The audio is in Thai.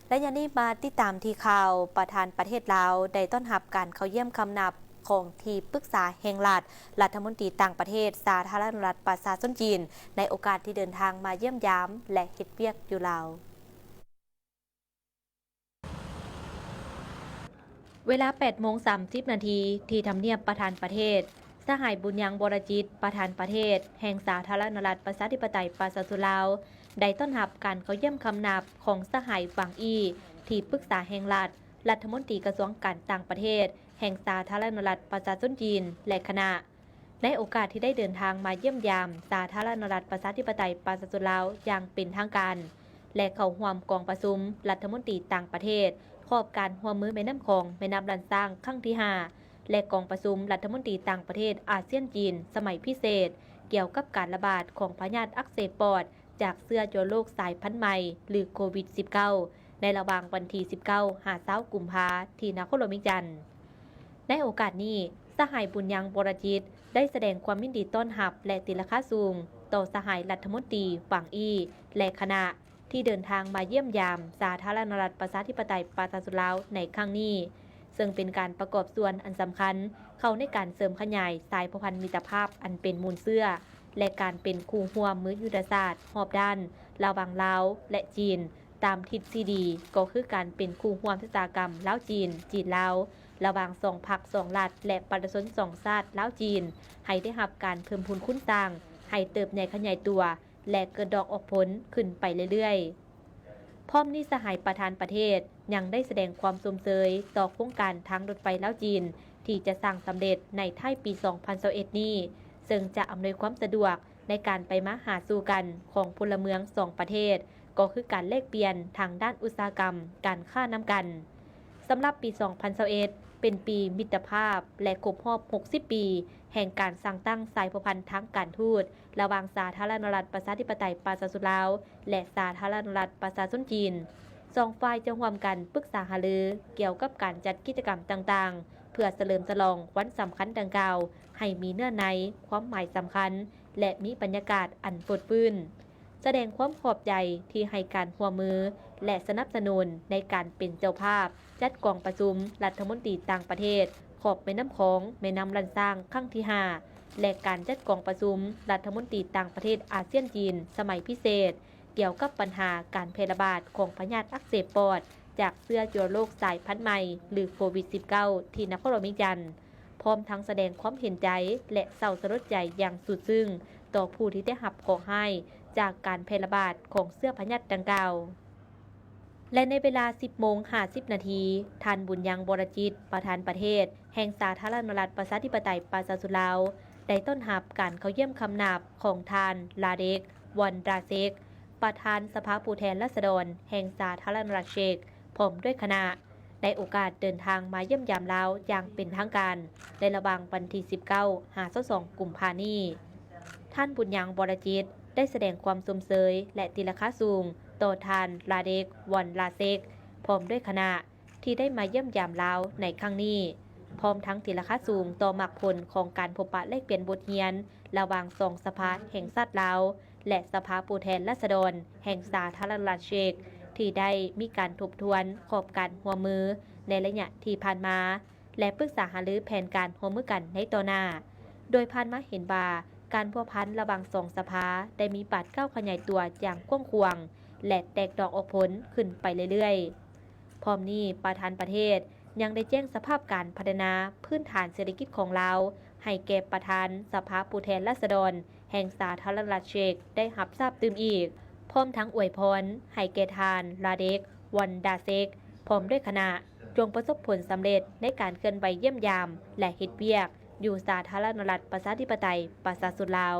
และยันนี้มาติดตามที่ข่าวประธานประเทศลาวได้ต้อนรับการเข้าเยี่ยมคำนับของที่ปรึกษาแห่งรัฐมนตรีต่างประเทศสาธารณรัฐประชาชนจีนในโอกาสที่เดินทางมาเยี่ยมยามและเฮ็ดเวียกอยู่ลาวเวลา 8:30 นาทีที่ทำเนียบประธานประเทศสหายบุญยังบรจิตประธานประเทศแห่งสาธารณรัฐประชาธิปไตยประชาชนลาวได้ต้อนรับการเข้าเยี่ยมคำนับของสหายหวังอี้ที่ปรึกษาแห่งรัฐมนตรีกระทรวงการต่างประเทศแห่งสาธารณรัฐประชาชนจีนและคณะในโอกาสที่ได้เดินทางมาเยี่ยมยามสาธารณรัฐประชาธิปไตยประชาชนลาวอย่างเป็นทางการและเข้าร่วมกองประชุมรัฐมนตรีต่างประเทศขอบการร่วมมือแม่น้ำคองแม่น้ำลันซางครั้งที่5และกองประชุมรัฐมนตรีต่างประเทศอาเซียนจีนสมัยพิเศษเกี่ยวกับการระบาดของพยาธิอักเสบปอดจากเชื้อเชื้อโรคสายพันธุ์ใหม่หรือโควิด -19 ในระหว่างวันที่ 19-20 กุมภาพันธ์ที่นครหลวงเวียงจันทน์ในโอกาสนี้สหายบุญยังบรจิตได้แสดงความยินดีต้อนรับและติราคาสูงต่อสหายรัฐมนตรีหวังอี้และคณะที่เดินทางมาเยี่ยมยามสาธารณรัฐประชาธิปไตยประชาชนลาวในครั้งนี้ซึ่งเป็นการประกอบส่วนอันสำคัญเข้าในการเสริมขยายสายพันธมิตรภาพอันเป็นมูลเสื้อและการเป็นคู่ร่วมมือยุทธศาสตร์รอบด้านระหว่างลาวและจีนตามทฤษฎีก็คือการเป็นคู่ร่วมอุตสาหกรรมลาวจีนจีนลาวระหว่างสองพรรคสองรัฐและประชาชนสองชาติลาวจีนให้ได้รับการเพิ่มพูนคุณสร้างให้เติบใหญ่ขยายตัวและเกิดดอกออกผลขึ้นไปเรื่อยๆพร้อมนี้สหายประธานประเทศยังได้แสดงความสมเสยต่อโครงการทางรถไฟลาวจีนที่จะสร้างสำเร็จในท้ายปี 2021 นี้ซึ่งจะอำนวยความสะดวกในการไปมาหาสู่กันของพลเมืองสองประเทศก็คือการแลกเปลี่ยนทางด้านอุตสาหกรรมการค้านำกันสำหรับปี 2021 เป็นปีมิตรภาพและครบรอบ 60 ปี แห่งการสร้างตั้งสายสัมพันธ์ทางการทูตระหว่างสาธารณรัฐประชาธิปไตยประชาชนลาวและสาธารณรัฐประชาชนจีนสองฝ่ายจะร่วมกันปรึกษาหารือเกี่ยวกับการจัดกิจกรรมต่างๆเพื่อเฉลิมฉลองวันสำคัญดังกล่าวให้มีเนื้อในความหมายสำคัญและมีบรรยากาศอันสดชื่นแสดงความขอบใจที่ให้การร่วมมือและสนับสนุนในการเป็นเจ้าภาพจัดกองประชุมรัฐมนตรีต่างประเทศขอบแม่น้ำของแม่น้ำลันซางครั้งที่5และการจัดกองประชุมรัฐมนตรีต่างประเทศอาเซียนจีนสมัยพิเศษเกี่ยวกับปัญหาการแพร่ระบาดของพยาธิอักเสบปอดจากเชื้อเชื้อโรคสายพันธุ์ใหม่หรือโควิด -19 ที่นครหลวงเวียงจันทน์พร้อมทั้งแสดงความเห็นใจและเศร้าสลดใจอย่างสุดซึ้งต่อผู้ที่ได้รับเคราะห์ร้ายจากการแพร่ระบาดของเชื้อพยาธิดังกล่าวและในเวลา 10:50 นาทีท่านบุญยังบรจิตประธานประเทศแห่งสาธารณรัฐประชาธิปไตยประชาชนลาวได้ต้อนรับการเข้าเยี่ยมคำนับของท่านลาเด็กวันดาเซกประธานสภาผู้แทนราษฎรแห่งสาธารณรัฐเชกพร้อมด้วยคณะในโอกาสเดินทางมาเยี่ยมยามลาวอย่างเป็นทางการในระหว่างวันที่ 19-22 กุมภาพันธ์นี้ท่านบุญยังบรจิตได้แสดงความสมเสยและติราคาสูงต่อทานลาเด็กวันลาเซกพร้อมด้วยคณะที่ได้มาเยี่ยมยามลาวในครั้งนี้พร้อมทั้งติราคาสูงต่อมรรคผลของการพบปะแลกเปลี่ยนบทเรียนระหว่างสองสภาแห่งชาติลาวและสภาผู้แทนราษฎรแห่งสาธารณรัฐเชกที่ได้มีการทบทวนขอบการร่วมมือในระยะที่ผ่านมาและปรึกษาหารือแผนการร่วมมือกันในต่อหน้าโดยผ่านมาเห็นว่าการพัวพันระหว่างสองสภาได้มีบาดก้าวขยายตัวอย่างกว้างขวางและแตกดอกออกผลขึ้นไปเรื่อยๆพร้อมนี้ประธานประเทศยังได้แจ้งสภาพการพัฒนาพื้นฐานเศรษฐกิจของลาวให้แก่ประธานสภาผู้แทนราษฎรแห่งสาธารณรัฐเชกได้รับทราบตื่มอีกพร้อมทั้งอวยพรให้แก่ทานลาเด็กวันดาเซกพร้อมด้วยคณะจงประสบผลสำเร็จในการเคลื่อนไหวเยี่ยมยามและเฮ็ดเวียกอยู่สาธารณรัฐประชาธิปไตยประชาชนลาว